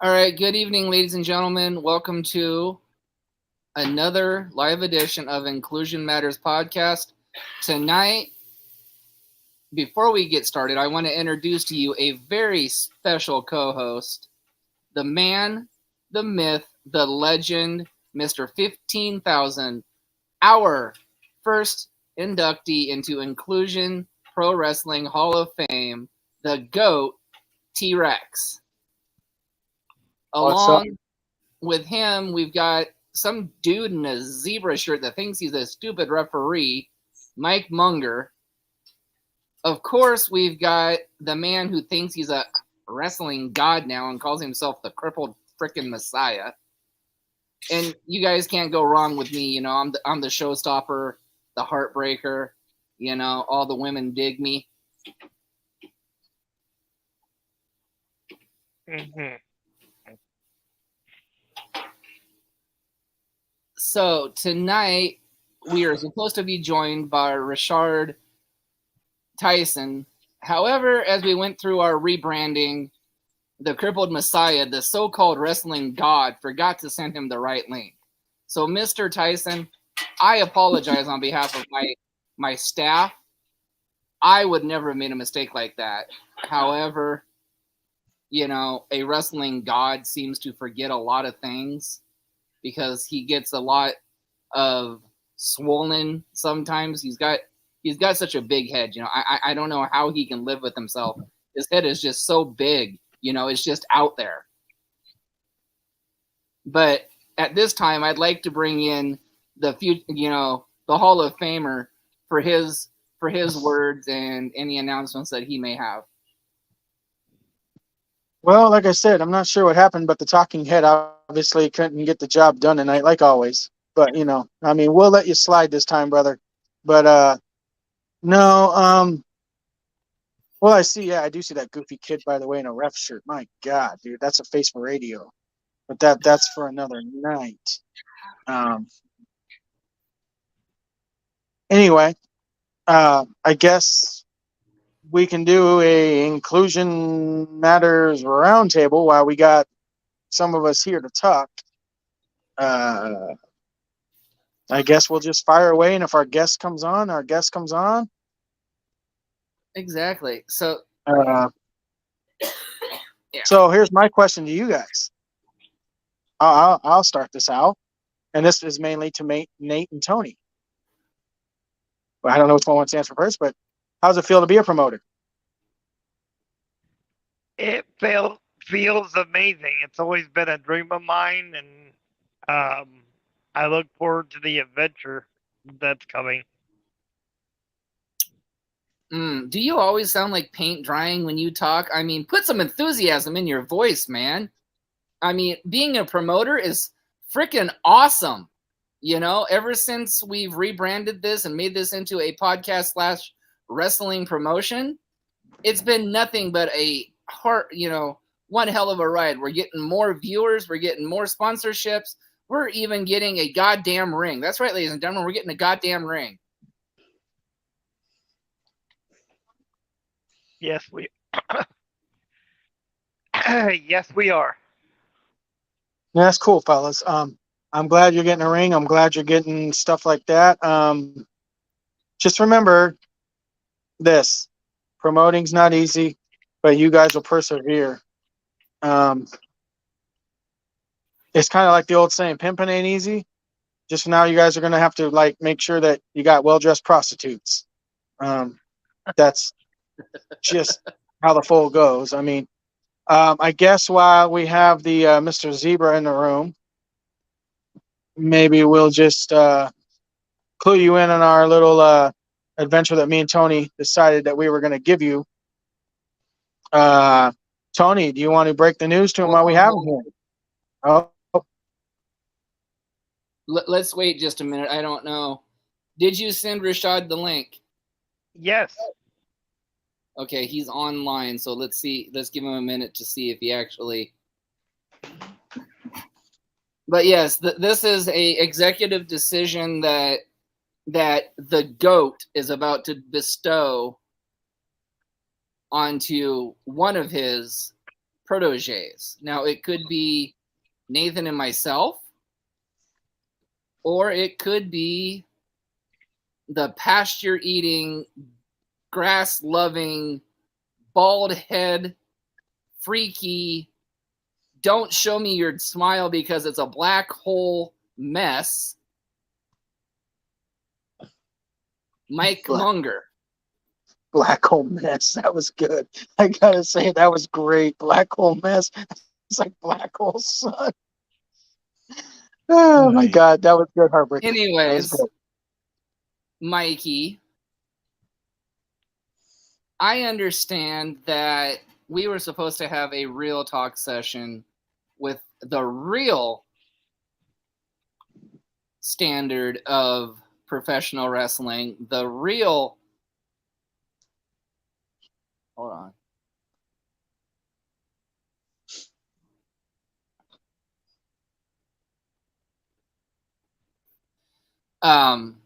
All right, good evening, ladies and gentlemen. Welcome to another live edition of Inclusion Matters podcast. Tonight, before we get started, I want to introduce to you a very special co-host, the man, the myth, the legend, Mr. 15,000, our first inductee into Inclusion Pro Wrestling Hall of Fame, the GOAT, T-Rex. Along with him, we've got some dude in a zebra shirt that thinks he's a stupid referee, Mike Munger. Of course, we've got the man who thinks he's a wrestling god now and calls himself the crippled frickin' Messiah. And you guys can't go wrong with me. You know, I'm the showstopper, the heartbreaker. You know, all the women dig me. Mm-hmm. So tonight we are supposed to be joined by Rashad Tyson. However, as we went through our rebranding, the crippled Messiah, the so-called wrestling god, forgot to send him the right link. So, Mr. Tyson, I apologize on behalf of my staff. I would never have made a mistake like that. However, you know, a wrestling god seems to forget a lot of things because he gets a lot of swollen sometimes. He's got such a big head. You know, I don't know how he can live with himself. His head is just so big. You know, it's just out there. But at this time, I'd like to bring in the Hall of Famer for his words and any announcements that he may have. Well, like I said, I'm not sure what happened, but the talking head obviously couldn't get the job done tonight, like always. But you know, I mean, we'll let you slide this time, brother. But no, well, I see. Yeah, I do see that goofy kid, by the way, in a ref shirt. My God, dude, that's a face for radio. But that's for another night. Anyway, I guess we can do a Inclusion Matters roundtable while we got some of us here to talk. I guess we'll just fire away, and if our guest comes on, our guest comes on. Exactly. So, yeah. So here's my question to you guys. I'll start this out, and this is mainly to Nate and Tony. Well, I don't know which one wants to answer first, but how does it feel to be a promoter? It feels amazing. It's always been a dream of mine, and I look forward to the adventure that's coming. Do you always sound like paint drying when you talk? I mean, put some enthusiasm in your voice, man. I mean, being a promoter is freaking awesome. You know, ever since we've rebranded this and made this into a podcast / wrestling promotion, it's been nothing but a one hell of a ride. We're getting more viewers. We're getting more sponsorships. We're even getting a goddamn ring. That's right, ladies and gentlemen. We're getting a goddamn ring. Yes, we yes, we are. Yeah, that's cool, fellas. I'm glad you're getting a ring. I'm glad you're getting stuff like that. Just remember this. Promoting's not easy, but you guys will persevere. It's kind of like the old saying, pimping ain't easy. Just now you guys are going to have to like make sure that you got well-dressed prostitutes. That's just how the fold goes. I mean, I guess while we have the Mr. Zebra in the room, maybe we'll just clue you in on our little adventure that me and Tony decided that we were going to give you. Tony, do you want to break the news to him while we have him here? Oh. Let's wait just a minute. I don't know. Did you send Rashad the link? Yes. Okay, he's online, so let's see. Let's give him a minute to see if he actually. But yes, this is a executive decision that the GOAT is about to bestow onto one of his proteges. Now, it could be Nathan and myself, or it could be the pasture-eating, grass-loving, bald head, freaky, don't show me your smile because it's a black hole mess, Mike Munger. Black hole mess. That was good. I gotta say, that was great. Black hole mess. It's like black hole sun. Oh my God, that was good, Heartbreak. Anyways, Mikey, I understand that we were supposed to have a real talk session with the real standard of professional wrestling, the real. Hold on.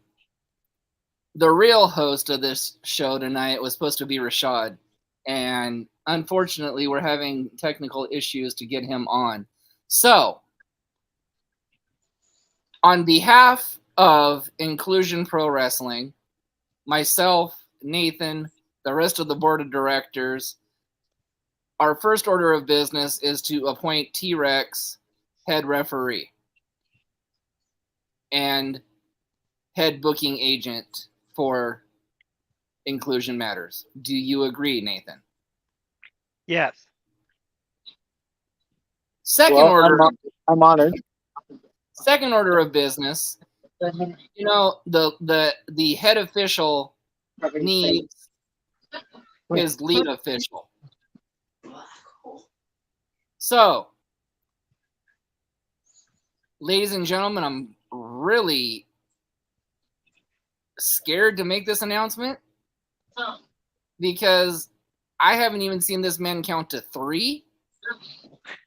The real host of this show tonight was supposed to be Rashad, and unfortunately, we're having technical issues to get him on. So, on behalf of Inclusion Pro Wrestling, myself, Nathan, the rest of the board of directors, our first order of business is to appoint T-Rex head referee and head booking agent for Inclusion Matters. Do you agree, Nathan? Yes. Second Well, order. I'm honored. Second order of business. You know, the head official needs his lead official. So, ladies and gentlemen, I'm really scared to make this announcement because I haven't even seen this man count to 3.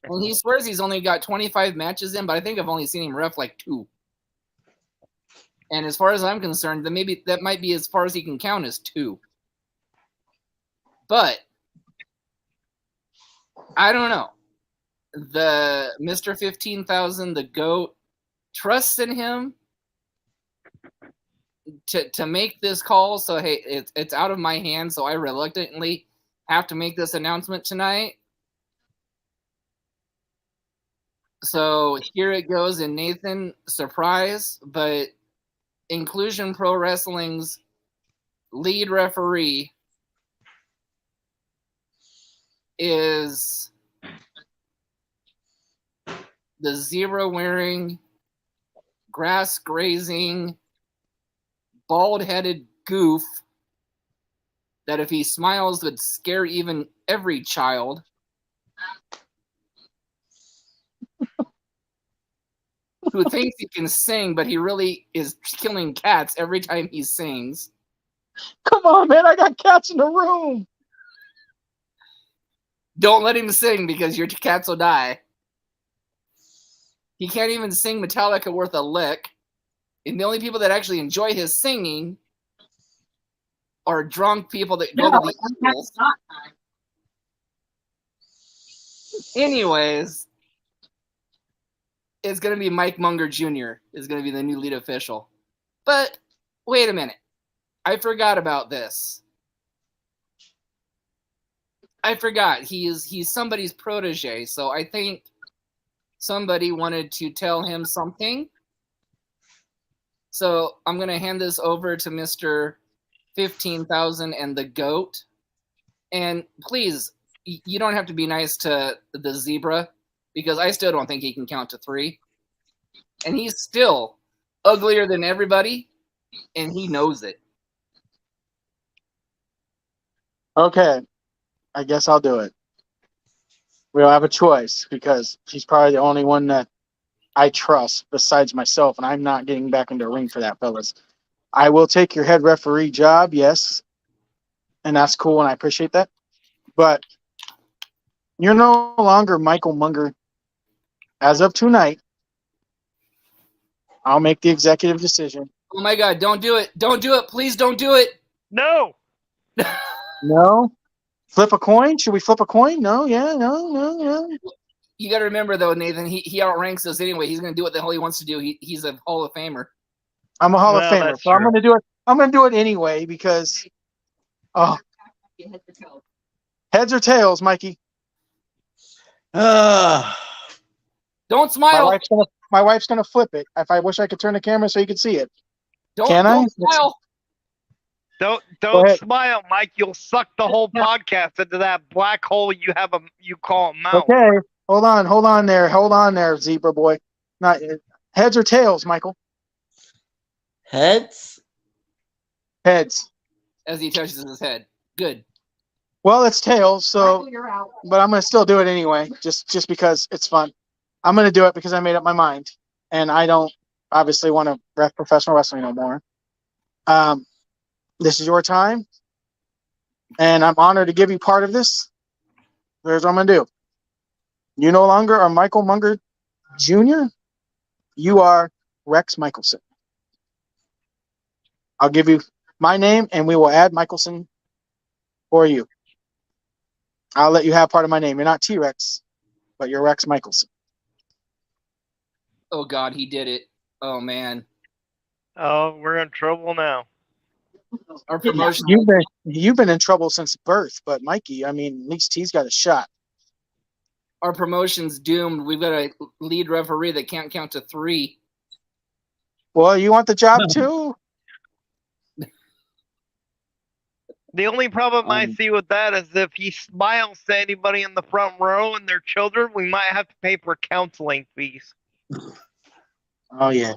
And he swears he's only got 25 matches in, but I think I've only seen him ref like 2. And as far as I'm concerned, then maybe that might be as far as he can count as 2. But I don't know. The Mr. 15,000, the GOAT, trusts in him to make this call. So, hey, it's out of my hands, so I reluctantly have to make this announcement tonight. So here it goes, and Nathan, surprise, but Inclusion Pro Wrestling's lead referee is the zebra-wearing, grass-grazing, bald-headed goof that if he smiles would scare even every child. Who thinks he can sing, but he really is killing cats every time he sings. Come on, man. I got cats in the room. Don't let him sing because your cats will die. He can't even sing Metallica worth a lick. And the only people that actually enjoy his singing are drunk people that go to the Eagles. Anyways, it's going to be Mike Munger Jr. is going to be the new lead official. But wait a minute. I forgot about this. I forgot. He's somebody's protege, so I think somebody wanted to tell him something. So I'm going to hand this over to Mr. 15,000 and the GOAT. And please, you don't have to be nice to the zebra, because I still don't think he can count to 3. And he's still uglier than everybody, and he knows it. Okay. I guess I'll do it. We don't have a choice because she's probably the only one that I trust besides myself, and I'm not getting back into the ring for that, fellas. I will take your head referee job, yes, and that's cool, and I appreciate that. But you're no longer Michael Munger. As of tonight, I'll make the executive decision. Oh my God, don't do it. Don't do it. Please don't do it. No. No, Flip a coin? Should we flip a coin? No, yeah, no. You got to remember though, Nathan. He outranks us anyway. He's going to do what the hell he wants to do. He's a Hall of Famer. I'm a Hall of Well, Famer, that's so I'm true. going to do it. I'm going to do it anyway because, oh, heads or tails, Mikey. Don't My smile. wife's gonna flip it. If I wish I could turn the camera so you could see it. Can I? Don't smile. Don't ahead. smile, Mike. You'll suck the whole podcast into that black hole you call a mouth. Okay. Hold on there, zebra boy. Not heads or tails, Michael. Heads? Heads. As he touches his head. Good. Well, it's tails, so but I'm gonna still do it anyway, just because it's fun. I'm gonna do it because I made up my mind, and I don't obviously want to ref professional wrestling no more. This is your time, and I'm honored to give you part of this. Here's what I'm gonna do. You no longer are Michael Munger Jr. You are Rex Michelson. I'll give you my name, and we will add Michelson for you. I'll let you have part of my name. You're not T-Rex, but you're Rex Michelson. Oh God, he did it. Oh man. Oh, we're in trouble now. Our promotion. You've been in trouble since birth, but Mikey, I mean, at least he's got a shot. Our promotion's doomed. We've got a lead referee that can't count to 3. Well, you want the job too? The only problem I see with that is if he smiles to anybody in the front row and their children, we might have to pay for counseling fees. Oh yeah.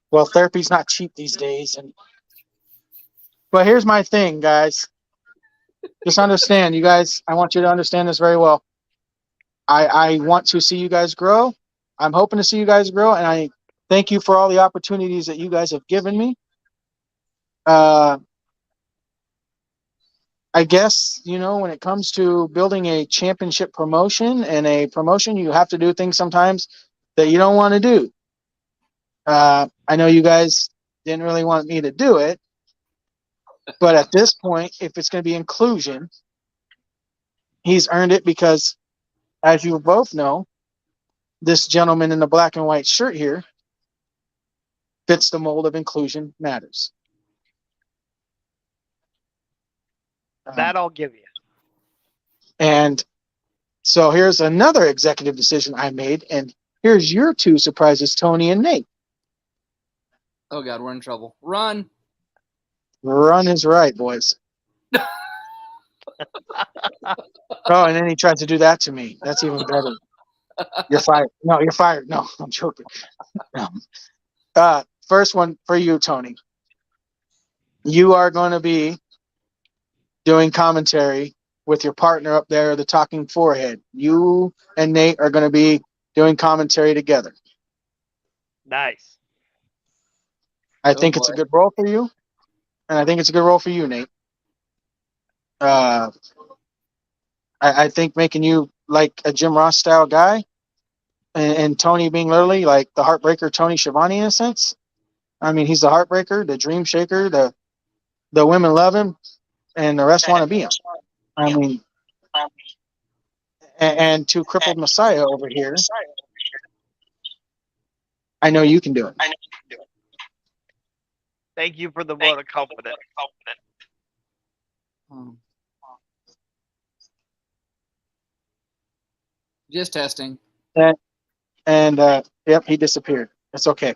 Well, therapy's not cheap these days, but here's my thing, guys. Just understand, you guys. I want you to understand this very well. I want to see you guys grow. I'm hoping to see you guys grow, and I thank you for all the opportunities that you guys have given me. I guess, when it comes to building a championship promotion and a promotion, you have to do things sometimes that you don't want to do. I know you guys didn't really want me to do it, but at this point, if it's going to be inclusion, he's earned it because, as you both know, this gentleman in the black and white shirt here fits the mold of inclusion matters. That I'll give you. And so here's another executive decision I made, and here's your 2 surprises, Tony and Nate. Oh God, we're in trouble. Run. Run is right, boys. Oh, and then he tried to do that to me. That's even better. You're fired. No, you're fired. No, I'm joking. No. First one for you, Tony. You are going to be doing commentary with your partner up there, the talking forehead. You and Nate are going to be doing commentary together. Nice. I think it's a good role for you, and I think it's a good role for you, Nate. I think making you like a Jim Ross style guy, and Tony being literally like the heartbreaker Tony Schiavone in a sense. I mean, he's the heartbreaker, the dream shaker, the women love him, and the rest want to be him. I mean, and to crippled Messiah over here, I know you can do it. Thank you for the vote of confidence. Just testing. And yep, he disappeared. It's okay.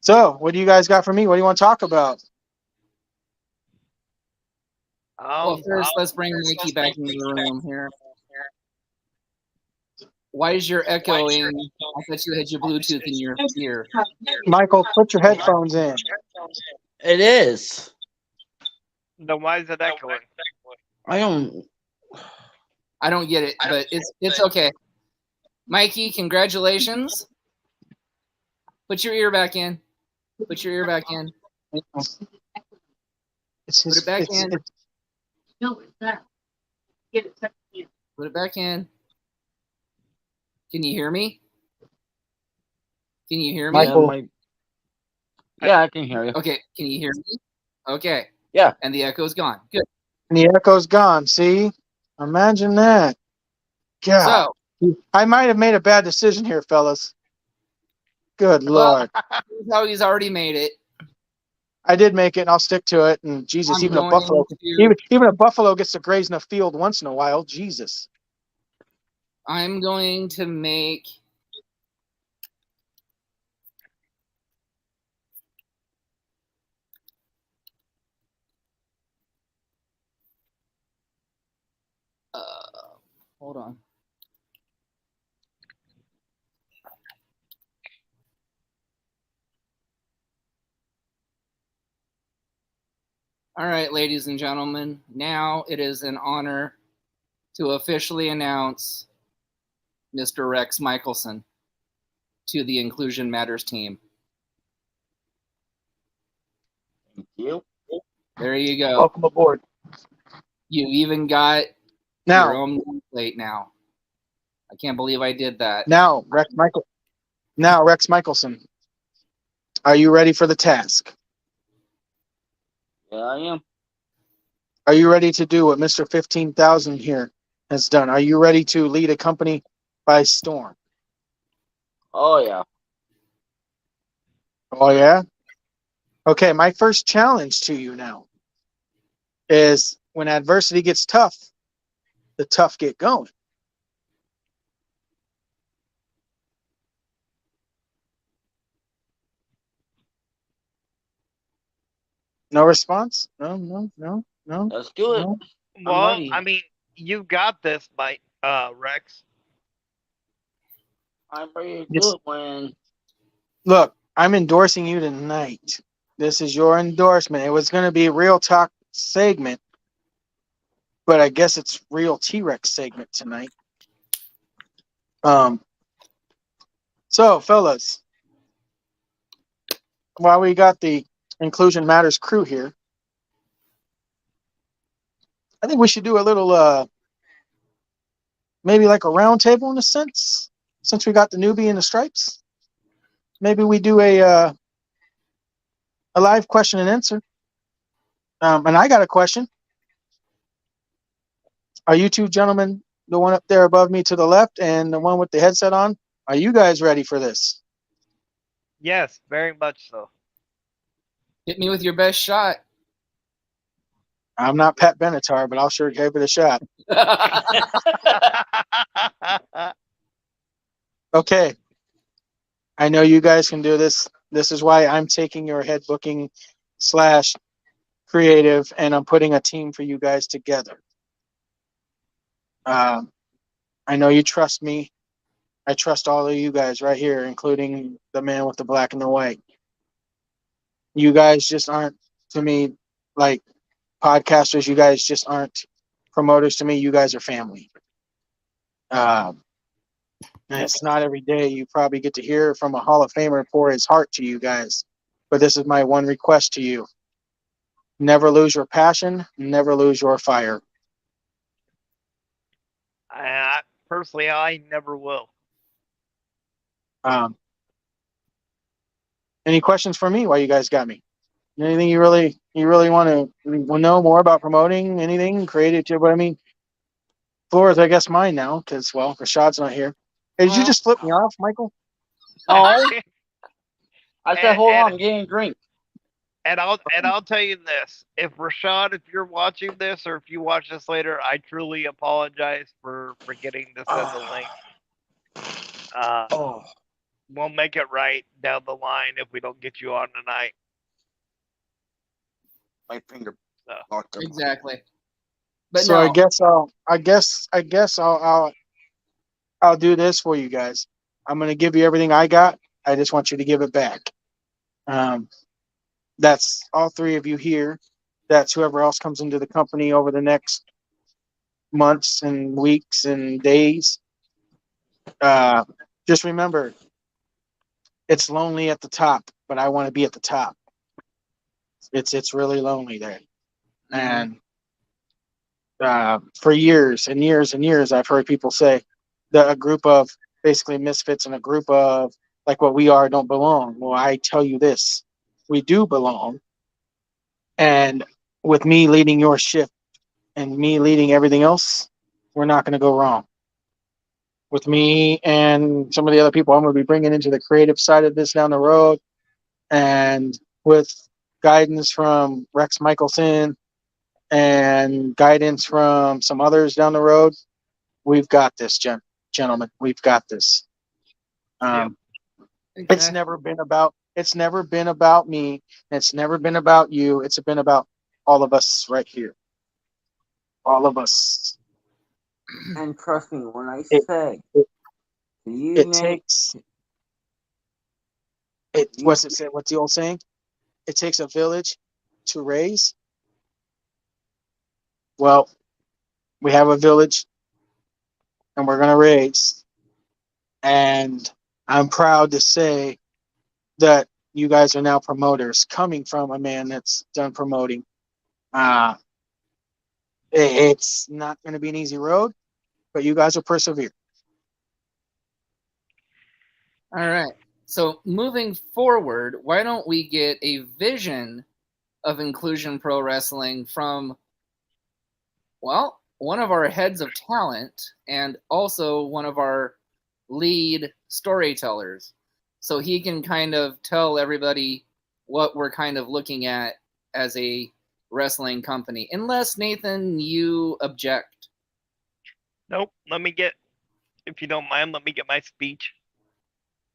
So, what do you guys got for me? What do you want to talk about? Well, first, let's bring Mikey back into the room here. Why is your echoing? I thought you had your Bluetooth in your ear. Michael, put your headphones in. It is. Then why is it echoing? I don't get it, but it's okay. Mikey, congratulations. Put your ear back in. Put your ear back in. Put it back in. No, it's not. Get it tucked in. Put it back in. Can you hear me? Can you hear me? Michael. Yeah, I can hear you. Okay, can you hear me? Okay. Yeah. And the echo's gone. Good. And the echo's gone. See? Imagine that. God. So, I might have made a bad decision here, fellas. Good well, Lord. here's how he's already made it. I did make it, and I'll stick to it. And Jesus, I'm even a going buffalo, to even a buffalo gets to graze in a field once in a while. Jesus. I'm going to make hold on. All right, ladies and gentlemen, now it is an honor to officially announce Mr. Rex Michelson to the Inclusion Matters team. Thank you. There you go. Welcome aboard. You even got your Now, own plate now. I can't believe I did that. now, Rex Michelson, are you ready for the task? Yeah, I am. Are you ready to do what Mr. 15,000 here has done? Are you ready to lead a company by storm? Oh yeah. Oh, yeah? Okay, my first challenge to you now is when adversity gets tough, the tough get going. No response? No. Let's do it. No. I'm Well, ready. I mean, you got this, Mike, Rex. I'm ready to do Yes. it when. Look, I'm endorsing you tonight. This is your endorsement. It was going to be a real talk segment, but I guess it's real T-Rex segment tonight. So, fellas, while we got the Inclusion Matters crew here, I think we should do a little, maybe like a round table in a sense, since we got the newbie in the stripes. Maybe we do a live question and answer. And I got a question. Are you two gentlemen, the one up there above me to the left and the one with the headset on, are you guys ready for this? Yes, very much so. Hit me with your best shot. I'm not Pat Benatar, but I'll sure give it a shot. Okay. I know you guys can do this. This is why I'm taking your head booking / creative, and I'm putting a team for you guys together. I know you trust me. I trust all of you guys right here, including the man with the black and the white. You guys just aren't, to me, like podcasters. You guys just aren't promoters to me. You guys are family. And it's not every day you probably get to hear from a Hall of Famer pour his heart to you guys. But this is my one request to you. Never lose your passion. Never lose your fire. Personally, I never will. Any questions for me while you guys got me? Anything you really want to know more about promoting? Anything creative? But I mean, floor is, I guess, mine now because, well, Rashad's not here. Hey, did you just flip me off, Michael? No. I said, hold And- on, I'm getting a drink. And I'll tell you this: if Rashad, if you're watching this, or if you watch this later, I truly apologize for getting this as a link. Oh, We'll make it right down the line if we don't get you on tonight. my finger. Exactly. But So no, I guess I'll do this for you guys. I'm gonna give you everything I got. I just want you to give it back. That's all three of you here. That's whoever else comes into the company over the next months and weeks and days. Just remember, it's lonely at the top, but I want to be at the top. It's really lonely there, and for years and years and years, I've heard people say that a group of basically misfits and a group of like what we are don't belong. Well, I tell you this, we do belong, and with me leading your ship and me leading everything else, we're not going to go wrong. With me and some of the other people I'm going to be bringing into the creative side of this down the road, and with guidance from Rex Michelson and guidance from some others down the road, we've got this, gentlemen. We've got this. It's never been about me. It's never been about you. It's been about all of us right here. All of us. And trust me when I It say it, you it man, takes it. What's it say? What's the old saying? It takes a village to raise. Well, we have a village, and we're gonna raise. And I'm proud to say that you guys are now promoters, coming from a man that's done promoting. Uh, it's not going to be an easy road, but you guys will persevere. All right. So moving forward, why don't we get a vision of Inclusion Pro Wrestling from, well, one of our heads of talent and also one of our lead storytellers. So he can kind of tell everybody what we're kind of looking at as a wrestling company. Unless, Nathan, you object. Nope. If you don't mind, let me get my speech.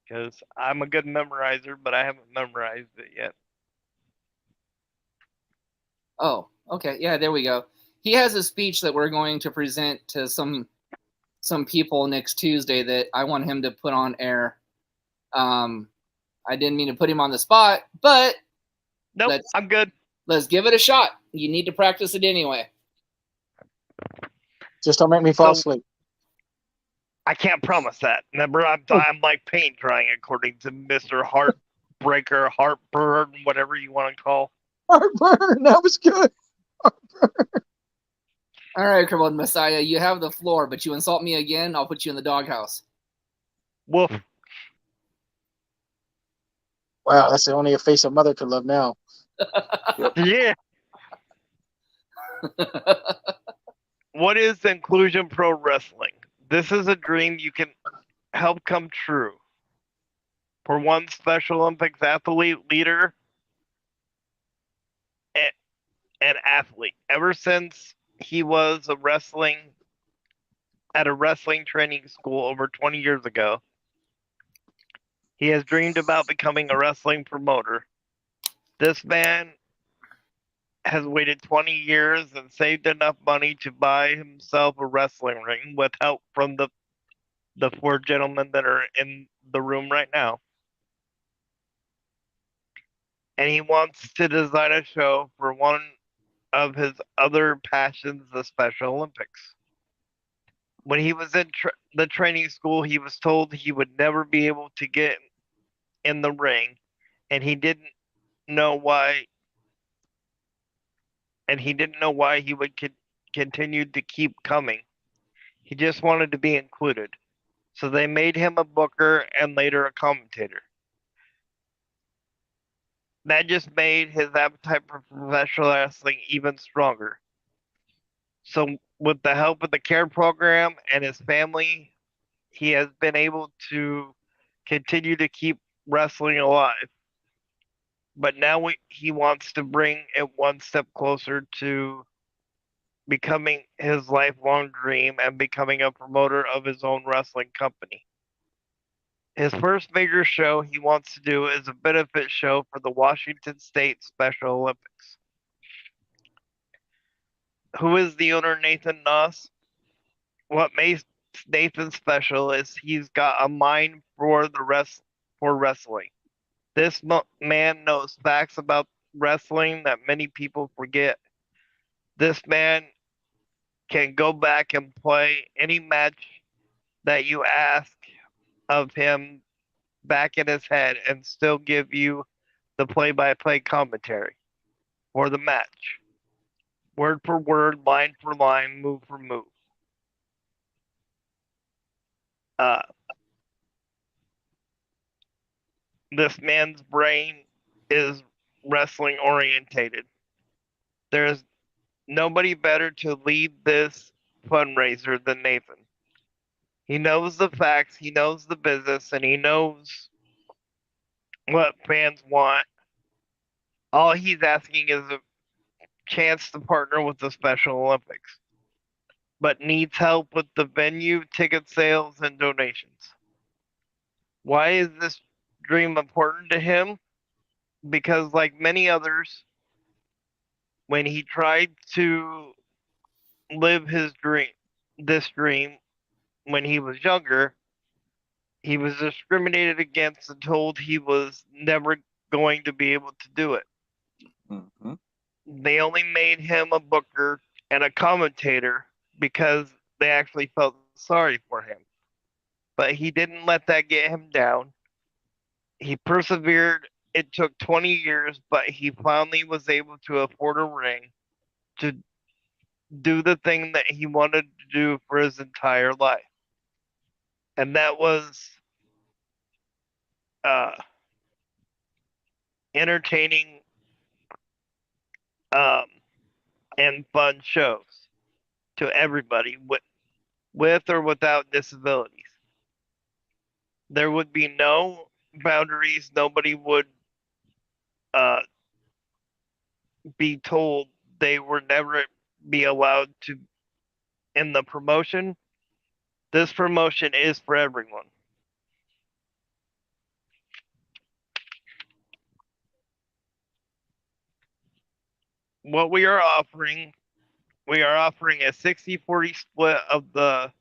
Because I'm a good memorizer, but I haven't memorized it yet. Oh, okay. Yeah, there we go. He has a speech that we're going to present to some people next Tuesday that I want him to put on air. I didn't mean to put him on the spot, but nope, I'm good. Let's give it a shot. You need to practice it anyway. Just don't make me fall asleep. I can't promise that. Remember, I'm like paint drying, according to Mr. Heartbreaker, Heartburn, whatever you want to call. Heartburn, that was good. All right, Crippled Messiah, you have the floor, but you insult me again, I'll put you in the doghouse. Woof. Wow, that's the only face a mother could love now. Yeah. What is Inclusion Pro Wrestling? This is a dream you can help come true. For one Special Olympics athlete, leader, and athlete. Ever since he was at a wrestling training school over 20 years ago, he has dreamed about becoming a wrestling promoter. This man has waited 20 years and saved enough money to buy himself a wrestling ring with help from the four gentlemen that are in the room right now. And he wants to design a show for one of his other passions, the Special Olympics. When he was in the training school, he was told he would never be able to get in the ring, and he didn't know why. And he didn't know why he would continue to keep coming. He just wanted to be included. So they made him a booker and later a commentator. That just made his appetite for professional wrestling even stronger. So, with the help of the CARE program and his family, he has been able to continue to keep wrestling alive. But now he wants to bring it one step closer to becoming his lifelong dream and becoming a promoter of his own wrestling company. His first major show he wants to do is a benefit show for the Washington State Special Olympics. Who is the owner, Nathan Noss? What makes Nathan special is he's got a mind for wrestling. This man knows facts about wrestling that many people forget. This man can go back and play any match that you ask of him back in his head and still give you the play-by-play commentary for the match. Word for word, line for line, move for move. This man's brain is wrestling orientated. There's nobody better to lead this fundraiser than Nathan. He knows the facts, he knows the business, and he knows what fans want. All he's asking is a chance to partner with the Special Olympics, but needs help with the venue, ticket sales, and donations. Why is this dream important to him? Because, like many others, when he tried to live this dream, when he was younger, he was discriminated against and told he was never going to be able to do it. Mm-hmm. They only made him a booker and a commentator because they actually felt sorry for him. But he didn't let that get him down. He persevered. It took 20 years, but he finally was able to afford a ring to do the thing that he wanted to do for his entire life. And that was uh, entertaining um, and fun shows to everybody with or without disabilities. There would be no boundaries. Nobody would uh, be told they would never be allowed to in the promotion. This promotion is for everyone. What we are offering a 60-40 split of the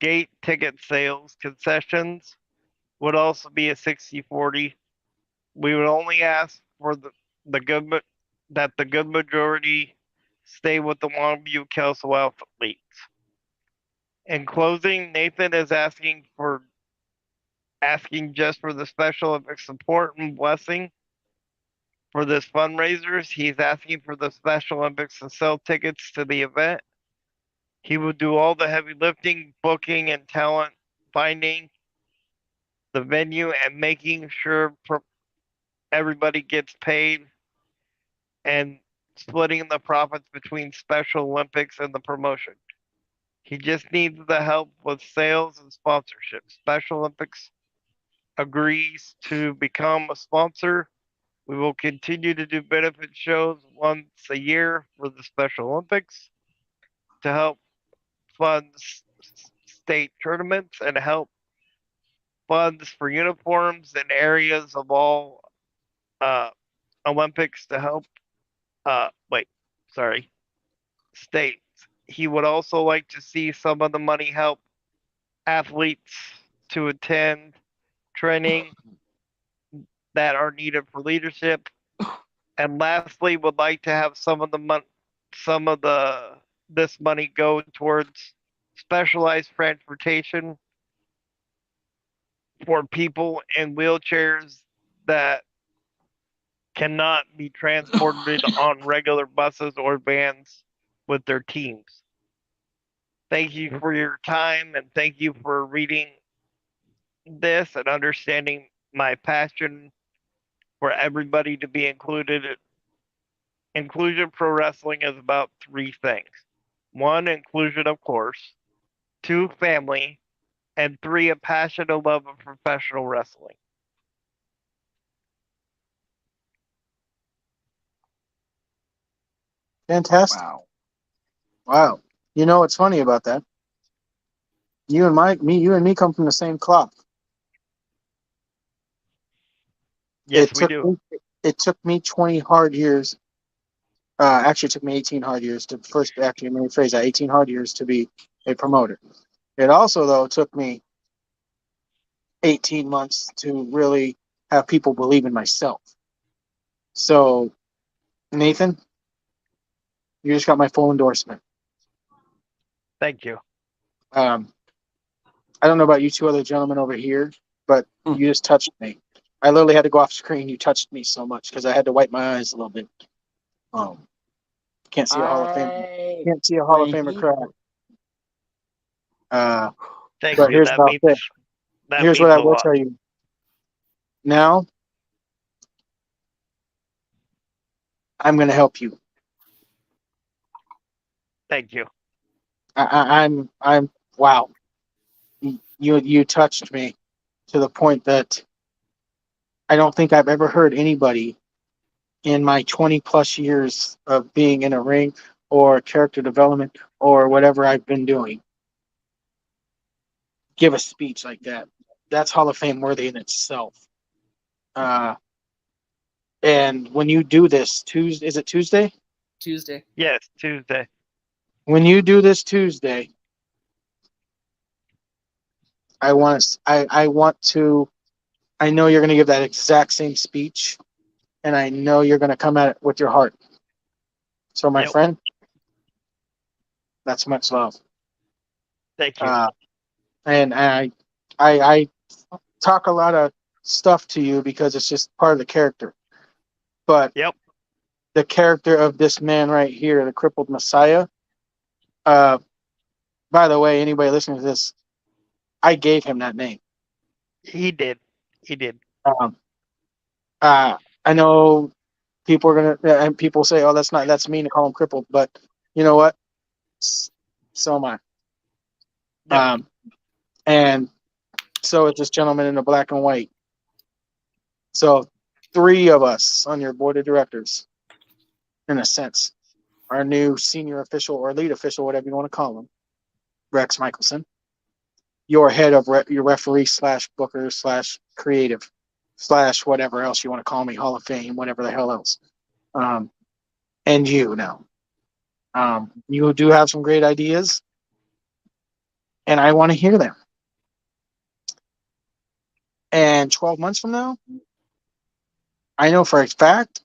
gate ticket sales. Concessions would also be a 60-40. We would only ask for the good that the good majority stay with the Longview Kelso athletes. In closing, Nathan is asking just for the Special Olympics support and blessing for this fundraisers. He's asking for the Special Olympics to sell tickets to the event. He will do all the heavy lifting, booking, and talent finding the venue and making sure everybody gets paid and splitting the profits between Special Olympics and the promotion. He just needs the help with sales and sponsorship. Special Olympics agrees to become a sponsor. We will continue to do benefit shows once a year for the Special Olympics to help fund state tournaments and help funds for uniforms and areas of all uh, Olympics to help. Wait, sorry, states. He would also like to see some of the money help athletes to attend training that are needed for leadership. And lastly, would like to have some of the this money go towards specialized transportation for people in wheelchairs that cannot be transported on regular buses or vans with their teams. Thank you for your time and thank you for reading this and understanding my passion for everybody to be included. Inclusion pro wrestling is about three things. One, inclusion, of course. Two, family. And three, a passion and love of professional wrestling. Fantastic. Wow. Wow. You know what's funny about that? You and me come from the same cloth. Yes, we do. It took me 20 hard years. Actually, it took me 18 hard years to first. Actually, let me phrase that: 18 hard years to be a promoter. It also, though, took me 18 months to really have people believe in myself. So, Nathan, you just got my full endorsement. Thank you. I don't know about you two other gentlemen over here, but you just touched me. I literally had to go off screen. You touched me so much because I had to wipe my eyes a little bit. Can't see a Hall of Fame. Can't see a Hall of Famer cry. Thank But you. here's what I'll say. Here's what I will tell you. Now, I'm going to help you. Thank you. I'm wow. You touched me to the point that I don't think I've ever heard anybody in my 20 plus years of being in a ring or character development or whatever I've been doing give a speech like that. That's Hall of Fame worthy in itself. Uh, and when you do this Tuesday, is it Tuesday? Tuesday. Yes, Tuesday. When you do this Tuesday, I want to. I know you're going to give that exact same speech, and I know you're going to come at it with your heart. So, my Yep. friend, that's much love. Thank you. And I talk a lot of stuff to you because it's just part of the character. But Yep. the character of this man right here, the crippled Messiah. Uh, by the way, anybody listening to this, I gave him that name. He did. He did. Um, I know people are gonna and people say, "Oh, that's mean to call him crippled," but you know what? So am I. Yep. And so is this gentleman in the black and white. So 3 of us on your board of directors, in a sense, our new senior official or lead official, whatever you want to call him, Rex Michelson. Your head of your referee slash booker slash creative slash whatever else you want to call me, Hall of Fame, whatever the hell else. And you now. You do have some great ideas, and I want to hear them. And 12 months from now, I know for a fact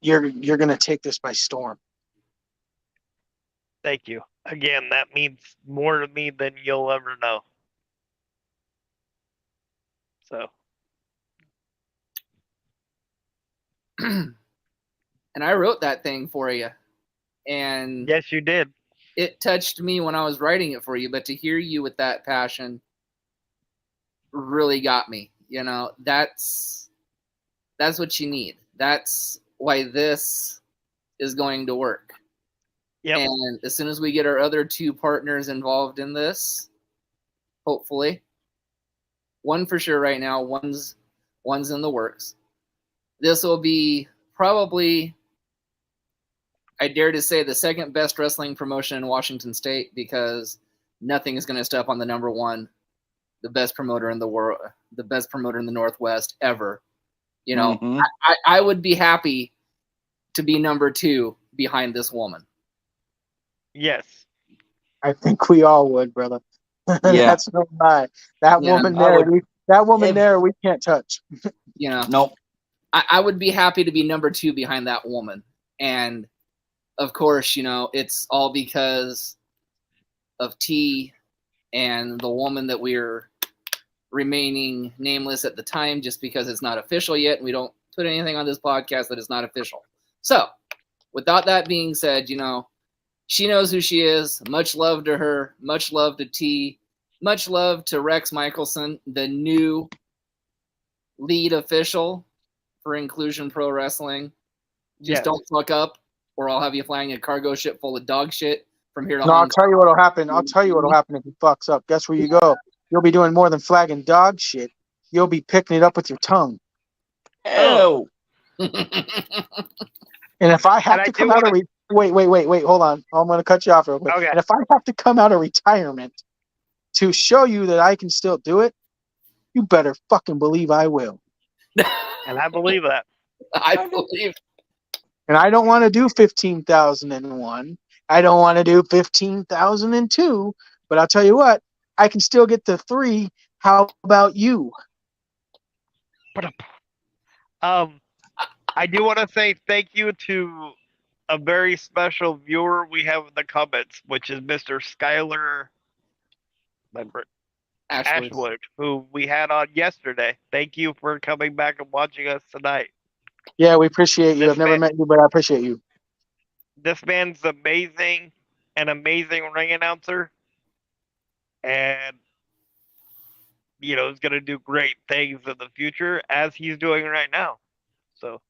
you're going to take this by storm. Thank you. Again, that means more to me than you'll ever know. So, And I wrote that thing for you. And yes, you did. it touched me when I was writing it for you, but to hear you with that passion really got me. You know, that's what you need. That's why this is going to work. Yep. And as soon as we get our other 2 partners involved in this, hopefully, one for sure right now, one's in the works. This will be probably, I dare to say, the second best wrestling promotion in Washington State, because nothing is going to step on the number 1, the best promoter in the world, the best promoter in the Northwest ever. You know, Mhm. I would be happy to be number 2 behind this woman. Yes. I think we all would, brother. Yeah. That's no lie. That Yeah, woman I there, would- that woman if- there, we can't touch. You know, Nope. I would be happy to be number 2 behind that woman. And of course, you know, it's all because of T and the woman that we're remaining nameless at the time, just because it's not official yet. And we don't put anything on this podcast that is not official. So without that being said, you know, she knows who she is. Much love to her. Much love to T. Much love to Rex Michelson, the new lead official for Inclusion Pro Wrestling. Just Yes. don't fuck up, or I'll have you flying a cargo ship full of dog shit from here to No, I'll Hong Kong. tell you what'll happen. I'll tell you what'll happen if he fucks up. Guess where you go? You'll be doing more than flagging dog shit. You'll be picking it up with your tongue. Oh. And if I have And I to do come out of wait, hold on. I'm going to cut you off real quick. Okay. And if I have to come out of retirement to show you that I can still do it, you better fucking believe I will. And I believe that. I believe. And I don't want to do 15,001. I don't want to do 15,002. But I'll tell you what, I can still get the 3. How about you? I do want to say thank you to a very special viewer we have in the comments, which is Mr. Skylar Ashwood, who we had on yesterday. Thank you for coming back and watching us tonight. Yeah, we appreciate you. This I've never man- met you, but I appreciate you. This man's amazing, an amazing ring announcer, and you know, is going to do great things in the future as he's doing right now. So,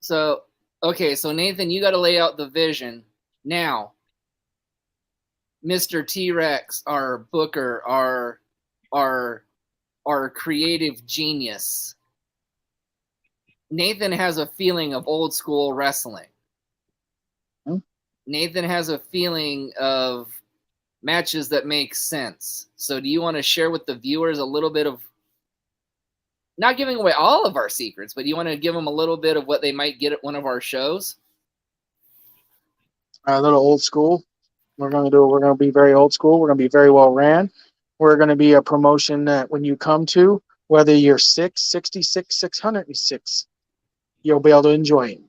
So Okay, so Nathan, you got to lay out the vision now. Mr. T-Rex, our booker, our creative genius. Nathan has a feeling of old school wrestling. Nathan has a feeling of matches that make sense. So do you want to share with the viewers a little bit of, not giving away all of our secrets, but do you want to give them a little bit of what they might get at one of our shows? A little old school. We're going to be very old school. We're going to be very well ran. We're going to be a promotion that when you come to, whether you're 666, 606, you'll be able to enjoy it.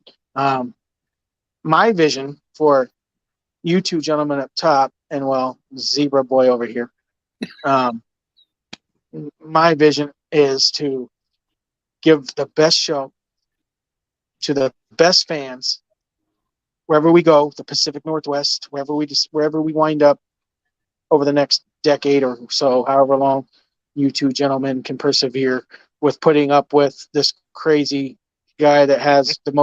My vision for you two gentlemen up top, and well, Zebra Boy over here, my vision is to give the best show to the best fans wherever we go, the Pacific Northwest, wherever we wind up over the next decade or so, however long you two gentlemen can persevere with putting up with this crazy guy that has one of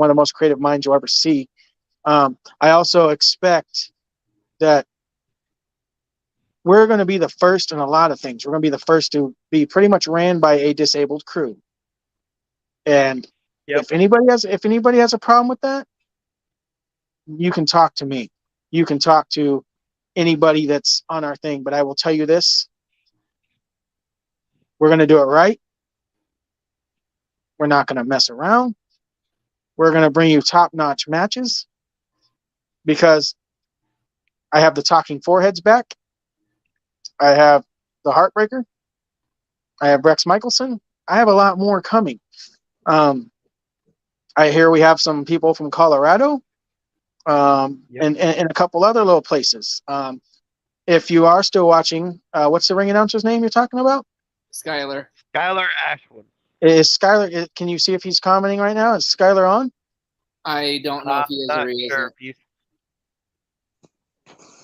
the most creative minds you'll ever see. I also expect that we're going to be the first in a lot of things. We're going to be the first to be pretty much ran by a disabled crew. And if anybody has a problem with that, you can talk to me. You can talk to anybody that's on our thing. But I will tell you this: we're going to do it right. We're not going to mess around. We're going to bring you top-notch matches because I have the Talking Foreheads back. I have the Heartbreaker. I have Rex Michelson. I have a lot more coming. I hear we have some people from Colorado, and a couple other little places. If you are still watching, what's the ring announcer's name you're talking about? Skylar Ashwood. Is Skylar? Can you see if he's commenting right now? Is Skylar on? I don't know if he is or he isn't.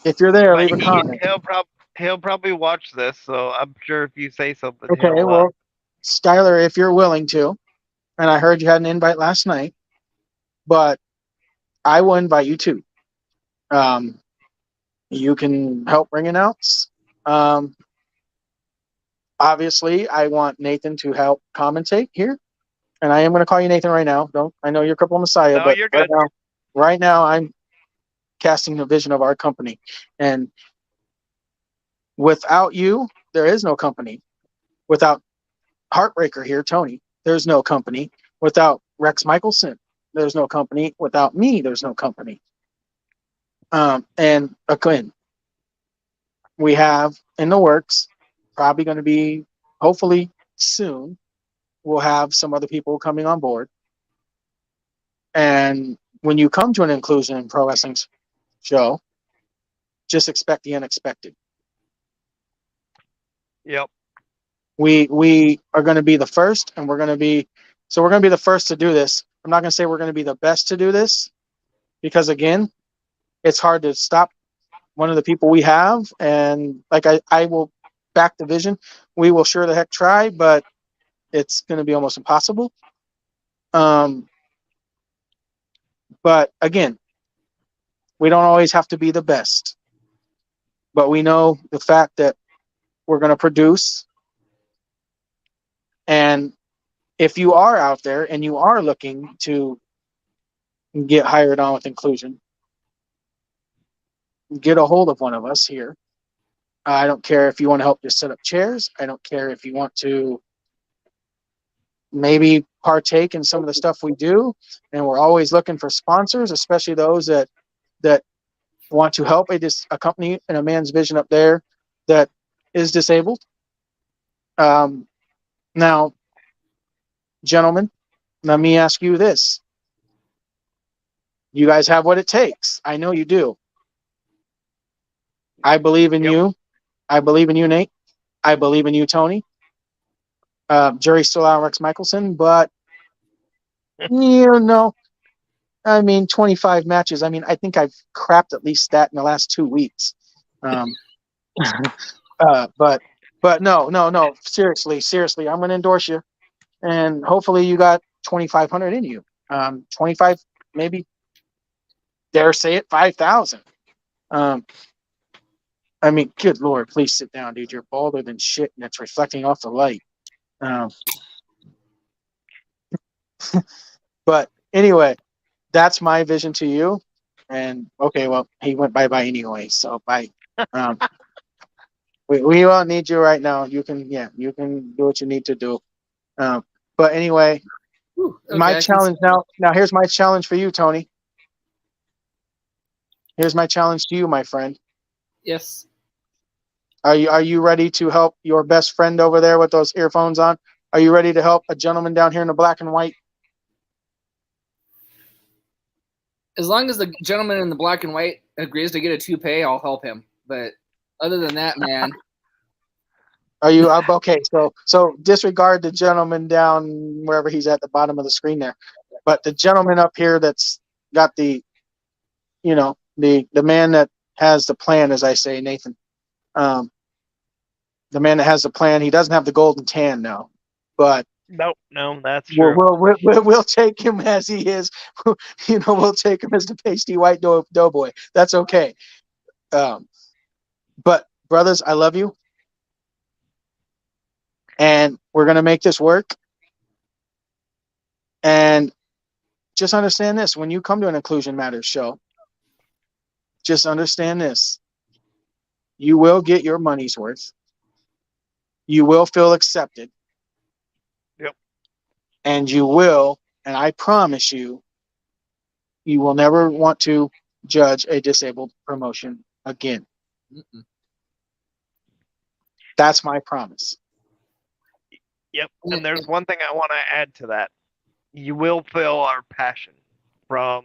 If you're there, But leave a comment. he'll probably watch this, so I'm sure if you say something, Okay, he'll, well, Skylar, if you're willing to, and I heard you had an invite last night, but I will invite you too. You can help ring announce. Obviously, I want Nathan to help commentate here, and I am going to call you Nathan right now. I know you're Cripple Messiah, No, but you're good. Right now, I'm casting the vision of our company, and without you, there is no company. Without Heartbreaker here, Tony, there's no company. Without Rex Michelson, there's no company. Without me, there's no company. And again, we have in the works, probably going to be, hopefully soon, we'll have some other people coming on board. And when you come to an Inclusion in Pro Wrestling show, just expect the unexpected. Yep. We are going to be the first, and we're going to be the first to do this. I'm not going to say we're going to be the best to do this, because again, it's hard to stop one of the people we have. And like I will back the vision. We will sure the heck try, but it's going to be almost impossible. But again, we don't always have to be the best, but we know the fact that we're going to produce. And if you are out there and you are looking to get hired on with Inclusion, get a hold of one of us here. I don't care if you want to help just set up chairs. I don't care if you want to maybe partake in some of the stuff we do. And we're always looking for sponsors, especially those that want to help a company and a man's vision up there that is disabled. Now, gentlemen, let me ask you this. You guys have what it takes. I know you do. I believe in you. I believe in you, Nate. I believe in you, Tony. Jury's still out, Rex Michelson, but you know, I mean, 25 matches. I mean, I think I've crapped at least that in the last 2 weeks. But no. Seriously, I'm going to endorse you, and hopefully you got 2,500 in you. 25 maybe dare say it, 5,000. I mean, good Lord, please sit down, dude. You're balder than shit, and it's reflecting off the light. But anyway, that's my vision to you. And okay, well, he went bye-bye anyway, so bye. We won't need you right now. You can do what you need to do. But anyway, Whew, okay, my I can challenge see- now here's my challenge for you, Tony. Here's my challenge to you, my friend. Yes. Are you ready to help your best friend over there with those earphones on? Are you ready to help a gentleman down here in the black and white? As long as the gentleman in the black and white agrees to get a toupee, I'll help him. But other than that, man, Are you okay? So disregard the gentleman down wherever he's at the bottom of the screen there, but the gentleman up here that's got the, the man that has the plan, as I say, Nathan. The man that has the plan. He doesn't have the golden tan now, but Nope, no, that's true. we'll take him as he is. We'll take him as the pasty white doughboy. That's okay. But brothers, I love you. And we're going to make this work. And just understand this. When you come to an Inclusion Matters show, just understand this. You will get your money's worth. You will feel accepted. Yep. And you will, and I promise you, you will never want to judge a disabled promotion again. Mm-mm. That's my promise. Yep. And there's one thing I want to add to that. You will feel our passion, from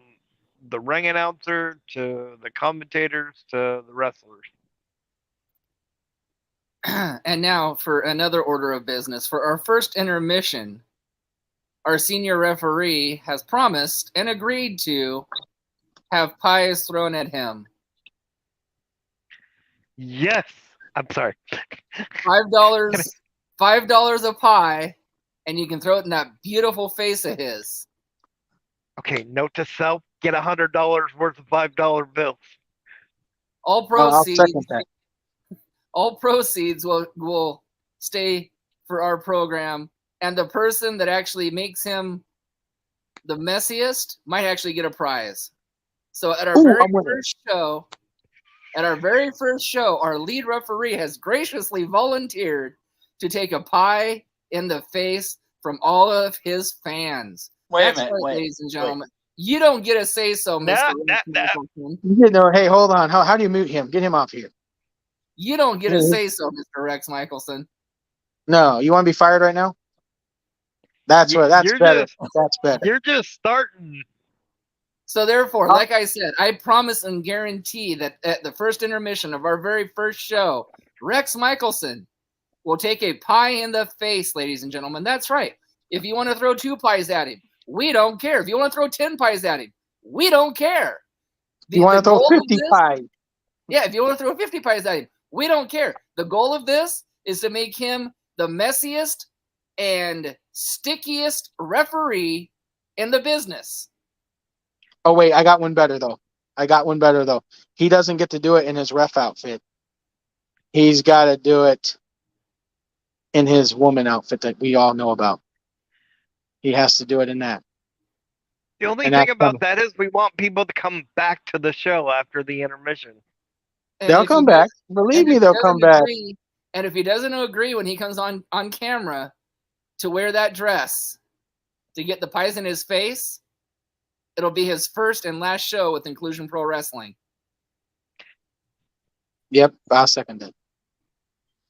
the ring announcer to the commentators to the wrestlers. And now for another order of business. For our first intermission, our senior referee has promised and agreed to have pies thrown at him. Yes. I'm sorry. $5 a pie, and you can throw it in that beautiful face of his. Okay, note to self, get $100 worth of $5 bills. All I'll proceeds second that. all proceeds will stay for our program, and the person that actually makes him the messiest might actually get a prize. So at our very first show, our lead referee has graciously volunteered to take a pie in the face from all of his fans. Wait That's a minute. right, Wait. ladies and gentlemen. You don't get a say so, Mr. Hey, hold on. How do you mute him? Get him off here. You don't get a say so, Mr. Rex Michelson. No, you want to be fired right now? That's better. That's better. You're just starting. So therefore, like I said, I promise and guarantee that at the first intermission of our very first show, Rex Michelson will take a pie in the face, ladies and gentlemen. That's right. If you want to throw 2 pies at him, we don't care. If you want to throw 10 pies at him, we don't care. You want to throw 50 pies? Yeah, if you want to throw 50 pies at him, we don't care. The goal of this is to make him the messiest and stickiest referee in the business. Oh, wait, I got one better, though. He doesn't get to do it in his ref outfit. He's got to do it in his woman outfit that we all know about. He has to do it in that. The only thing about that is we want people to come back to the show after the intermission. They'll come back. Believe me, they'll come back. And if he doesn't agree when he comes on camera to wear that dress to get the pies in his face, it'll be his first and last show with Inclusion Pro Wrestling. Yep, I'll second it.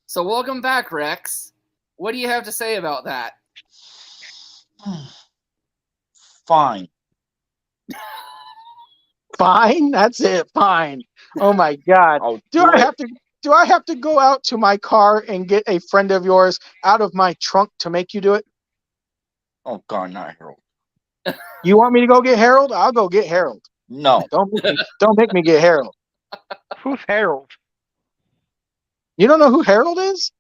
So welcome back, Rex. What do you have to say about that? Fine. Fine? That's it. Fine. Oh my God. Do I have to go out to my car and get a friend of yours out of my trunk to make you do it? Oh God, not Harold. You want me to go get Harold? I'll go get Harold. No. Don't make me get Harold. Who's Harold? You don't know who Harold is?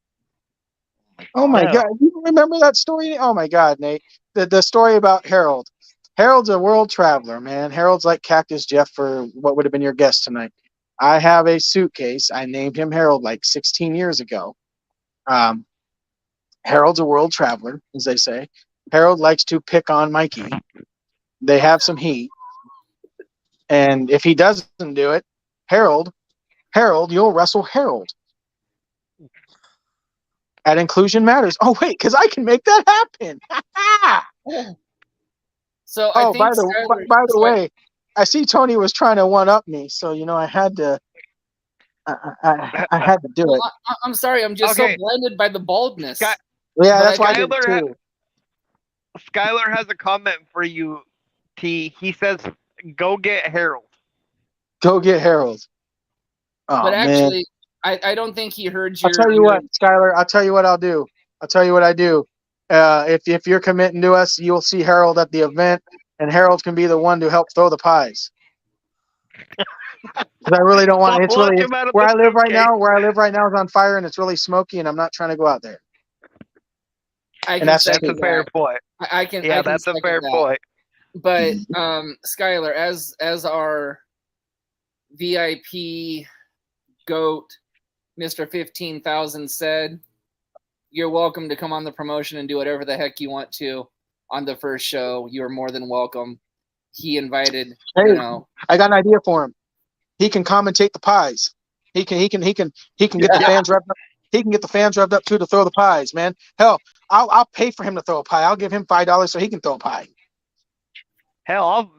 Oh my No. God. You remember that story? Oh my God, Nate. The story about Harold. Harold's a world traveler, man. Harold's like Cactus Jeff for what would have been your guest tonight. I have a suitcase. I named him Harold like 16 years ago. Um, Harold's a world traveler, as they say. Harold likes to pick on Mikey. They have some heat. And if he doesn't do it, Harold, you'll wrestle Harold at Inclusion Matters. Oh, wait, because I can make that happen. So I Oh, think Skylar, by the way, I see Tony was trying to one up me, so I had to. I had to do it. I'm sorry, I'm just so Okay. blinded by the baldness. Sky- Yeah, But that's why I did Skylar too. Skylar has a comment for you, T. He says, "Go get Harold." Go get Harold. Oh, But man. actually, I don't think he heard I'll your. tell you what, Skylar. I'll tell you what I'll do. I'll tell you what I do. If you're committing to us, you'll see Harold at the event, and Harold can be the one to help throw the pies. 'Cause I really don't want. I'll It's launch really him out of where the I live right suitcase. now. Where I live right now is on fire, and it's really smoky, and I'm not trying to go out there. I can that's- That's second a fair that. point. I can. Yeah, I can that's a second fair that. point. But Skylar, as our VIP goat, Mr. 15,000 said, you're welcome to come on the promotion and do whatever the heck you want to on the first show. You're more than welcome. He invited, Hey, I got an idea for him. He can commentate the pies. He can get the fans revved up. He can get the fans revved up too to throw the pies, man. Hell, I'll pay for him to throw a pie. I'll give him $5 so he can throw a pie. Hell,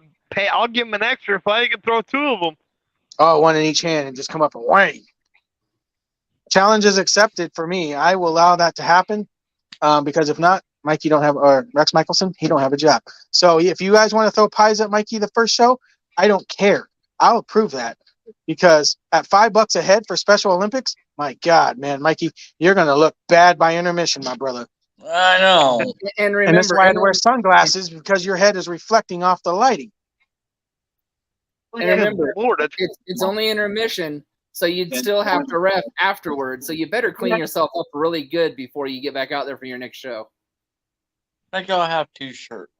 I'll give him an extra if I can throw two of them. Oh, one in each hand and just come up and whang. Challenge is accepted for me. I will allow that to happen because if not, Mikey don't have, or Rex Michelson, he don't have a job. So if you guys want to throw pies at Mikey the first show, I don't care. I'll approve that because at $5 a head for Special Olympics, my God, man, Mikey, you're gonna look bad by intermission, my brother. I know. And remember, And that's why I had to wear sunglasses because your head is reflecting off the lighting. and remember, Lord, that's it's only intermission, so you'd still have to ref afterwards. So you better clean yourself up really good before you get back out there for your next show. I think I'll have 2 shirts.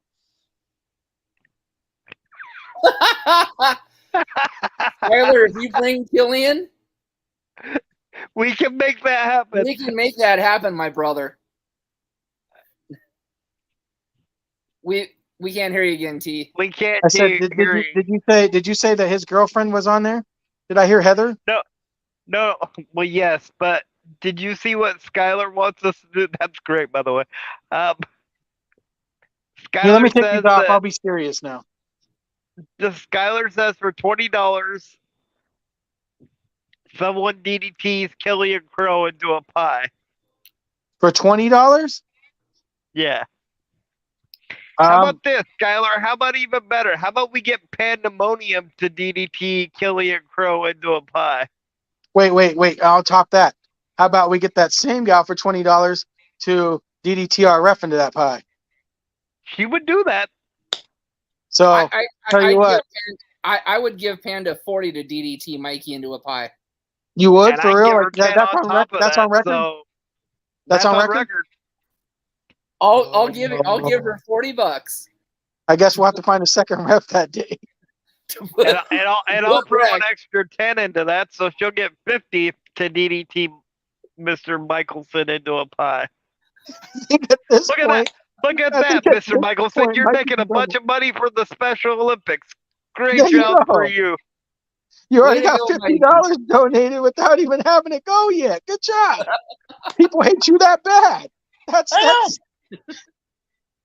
Tyler, if you bring Killian, we can make that happen. we can make that happen, my brother. We can't hear you again, T. We can't I said, hear you. did you say that his girlfriend was on there? Did I hear Heather? No, well, yes, but did you see what Skylar wants us to do? That's great, by the way. Skylar Yeah, let me take says these off. that I'll be serious now. the Skylar says for $20, someone DDTs Killian Crow into a pie. For $20? Yeah. How Um, about this, Skylar? How about even better? How about we get Pandemonium to DDT Killian Crow into a pie? wait. I'll top that. How about we get that same gal for $20 to DDT our ref into that pie? She would do that. So tell you what, I would give Panda 40 to DDT Mikey into a pie. you would And for I real? give her Like, 10 that's on on top record. of That's that, on record. So That's on record. I'll give her $40. I guess we'll have to find a second ref that day. And I'll throw an extra 10 into that, so she'll get 50 to DDT Mr. Michelson into a pie. I think at this Look at point, that. Look at I that, think at Mr. this Michelson. point, You're Mikey making a can go. bunch of money for the Special Olympics. Great There you job for go. you. you already Way to got go, $50 donated without even having it go yet. Good job. People hate you that bad. That's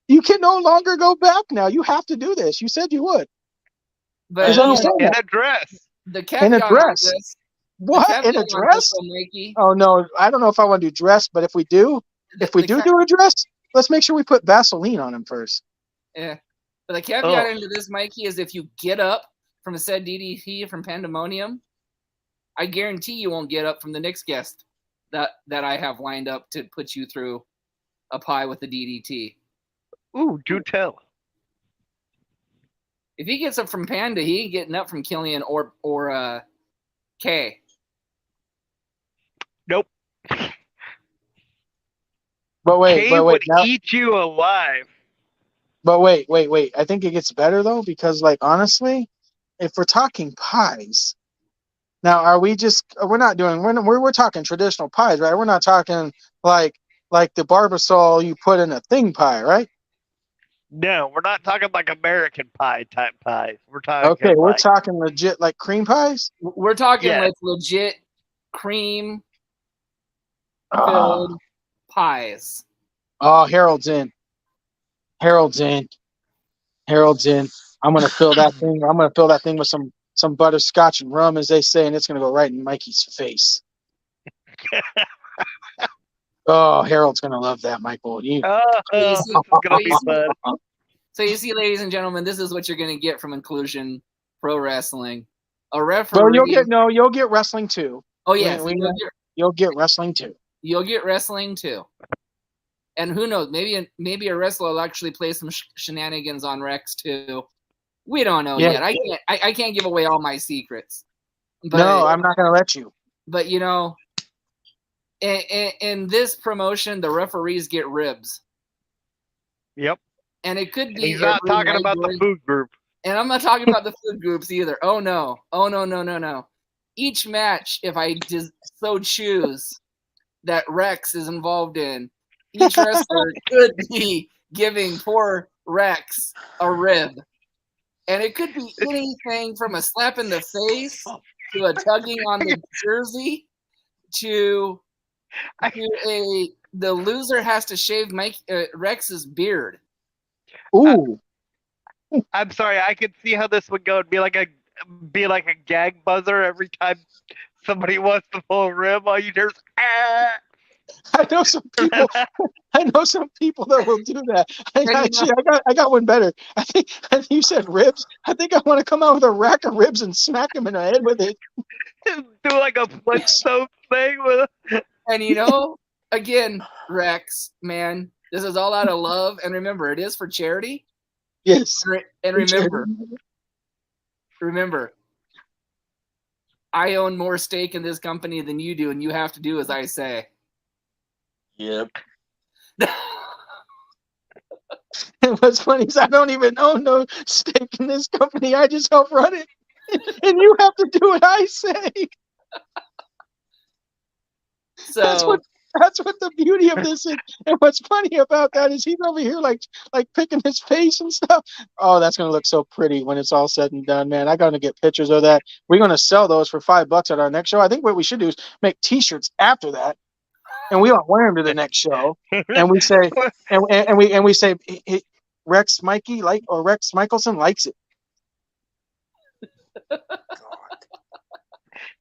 you can no longer go back now. You have to do this. You said you would. But There's only so In much. a dress. the In a caveat on dress. this, What? In a dress? Mikey, Oh no, I don't know if I want to do dress, but if we do a dress, let's make sure we put Vaseline on him first. yeah. But the caveat into this, Mikey, is if you get up from said DDT from Pandemonium, I guarantee you won't get up from the next guest that I have lined up to put you through a pie with the DDT. Ooh, do tell. If he gets up from Panda, he ain't getting up from Killian or K. Nope. But wait, Kay would now, eat you alive. But wait. I think it gets better though, because like honestly, if we're talking pies, now are we just we're not doing we're talking traditional pies, right? We're not talking like the barbasol you put in a thing pie, right? No, we're not talking like American pie type pies. We're Okay, talking we're like talking legit like cream pies. We're talking Yeah. like legit cream Oh, filled pies. oh, Harold's in. Harold's in. Harold's in. I'm gonna fill that thing. I'm gonna fill that thing with some butterscotch and rum, as they say, and it's gonna go right in Mikey's face. Oh, Harold's gonna love that, Michael. You. this see- is gonna be fun. So you see, ladies and gentlemen, this is what you're going to get from Inclusion Pro Wrestling. A Well, referee. you'll get wrestling too. Oh yes, You'll get wrestling too. you'll get wrestling too. And who knows? Maybe a wrestler will actually play some shenanigans on Rex too. We don't know Yeah. yet. I can't give away all my secrets. But, No, I'm not gonna let you. But you know, in this promotion, the referees get ribs, Yep. and it could And be. he's not every talking night about the during- food group. And I'm not talking about the food groups either. Oh no. Each match, if I just so choose that Rex is involved in, each wrestler could be giving poor Rex a rib. And it could be anything from a slap in the face to a tugging on the jersey to the loser has to shave Rex's beard. Ooh. I'm sorry, I could see how this would go. It'd be like a gag buzzer every time somebody wants to pull a rib. All you hear is ah. I know some people. I know some people that will do that. I got one better. I think you said ribs. I think I want to come out with a rack of ribs and smack him in the head with it. Do like a Flintstone thing with it. And you know, again, Rex, man, this is all out of love. And remember, it is for charity. Yes. And remember, I own more stake in this company than you do, and you have to do as I say. Yep. And what's funny is I don't even own no stake in this company. I just help run it, and you have to do what I say. So That's what the beauty of this is. And what's funny about that is he's over here like picking his face and stuff. Oh, that's gonna look so pretty when it's all said and done, man. I gotta get pictures of that. We're gonna sell those for $5 at our next show. I think what we should do is make T-shirts after that, and we don't wear them to the next show. And we say, and we say, Rex Mikey or Rex Michelson likes it.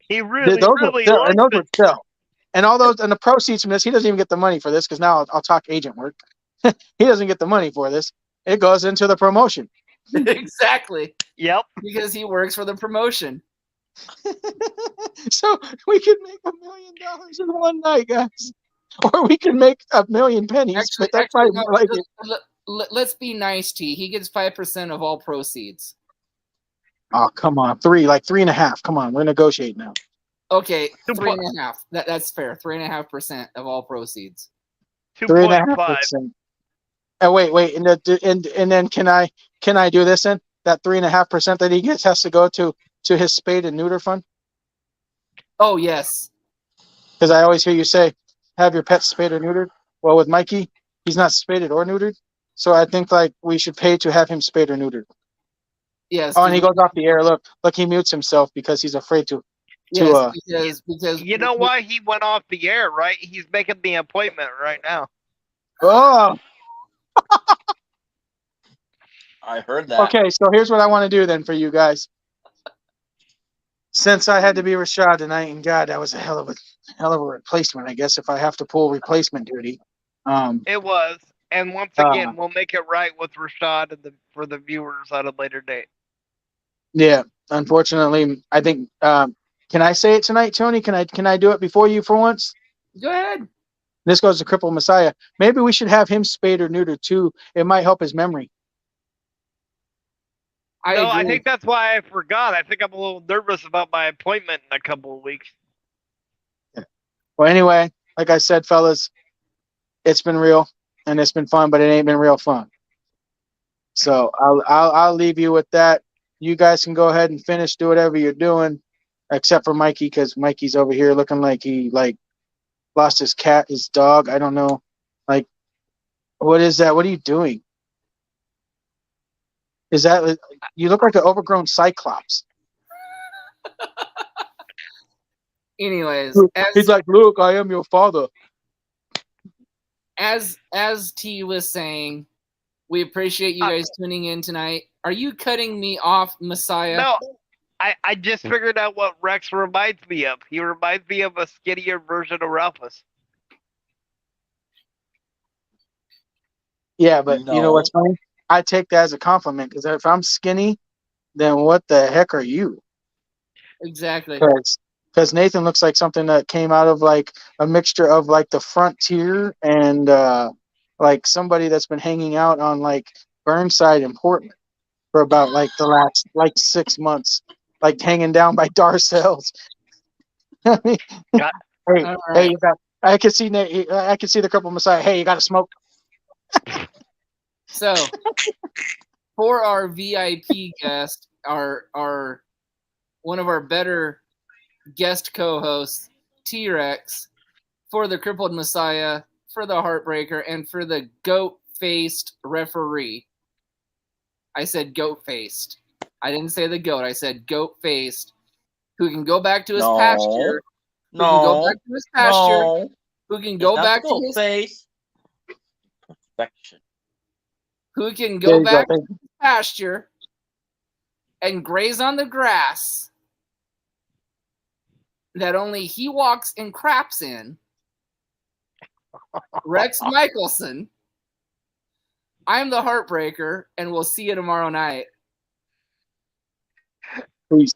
He really Those likes would sell. And all those and the proceeds from this, he doesn't even get the money for this because now I'll talk agent work. He doesn't get the money for this. It goes into the promotion. exactly. Yep. Because he works for the promotion. So we could make $1 million in one night, guys. Or we could make 1,000,000 pennies. But that's let's be nice, T. He gets 5% of all proceeds. Oh, come on. 3.5. Come on, we're negotiating now. Okay, 3.5. That's fair. 3.5% of all proceeds. 2.5. 3.5%. Oh, wait, and then can I do this then? That 3.5% that he gets has to go to his spade and neuter fund? Oh yes. Because I always hear you say, have your pet spayed or neutered. Well, with Mikey, he's not spaded or neutered. So I think like we should pay to have him spayed or neutered. Yes. Oh, and he goes off the air. Look, he mutes himself because he's afraid to. Because You know why he went off the air, right? He's making the appointment right now. Oh, I heard that. okay. So here's what I want to do then for you guys. Since I had to be Rashad tonight, and God, that was a hell of a replacement. I guess if I have to pull replacement duty. It was, and once again, we'll make it right with Rashad for the viewers at a later date. Yeah, unfortunately, I think. Can I say it tonight, Tony? Can I do it before you for once? Go ahead. This goes to Cripple Messiah. Maybe we should have him spayed or neutered too. It might help his memory. I think that's why I forgot. I think I'm a little nervous about my appointment in a couple of weeks. Yeah. Well, anyway, like I said, fellas, it's been real and it's been fun, but it ain't been real fun. So I'll leave you with that. You guys can go ahead and finish, do whatever you're doing, except for Mikey, because Mikey's over here looking like he lost his cat, his dog. I don't know. Like, what is that? What are you doing? Is that you look like an overgrown cyclops? Anyways, He's like, look, I am your father. as T was saying, we appreciate you guys tuning in tonight. Are you cutting me off, Messiah? No, I just figured out what Rex reminds me of. He reminds me of a skinnier version of Ralphus. Yeah, but you know No. what's funny? I take that as a compliment, because if I'm skinny, then what the heck are you? Exactly. Because Nathan looks like something that came out of like a mixture of like the Frontier and like somebody that's been hanging out on like Burnside in Portland for about like the last like 6 months, like hanging down by Darcells. I mean, Got- hey, All hey, right. you got. I can see I can see the Crippled Messiah. Hey, you got to smoke. So, for our VIP guest, our one of our better guest co-hosts, T-Rex, for the Crippled Messiah, for the Heartbreaker, and for the goat-faced referee. I said goat-faced. I didn't say the goat. I said goat-faced, who can go back to his No. pasture. Who can go back to his pasture. No. Who can It's go not back the to goat his face. Perfection. who can There go you go. back to Thank his pasture and graze on the grass that only he walks and craps in. Rex Michelson. I'm the Heartbreaker, and we'll see you tomorrow night. Peace.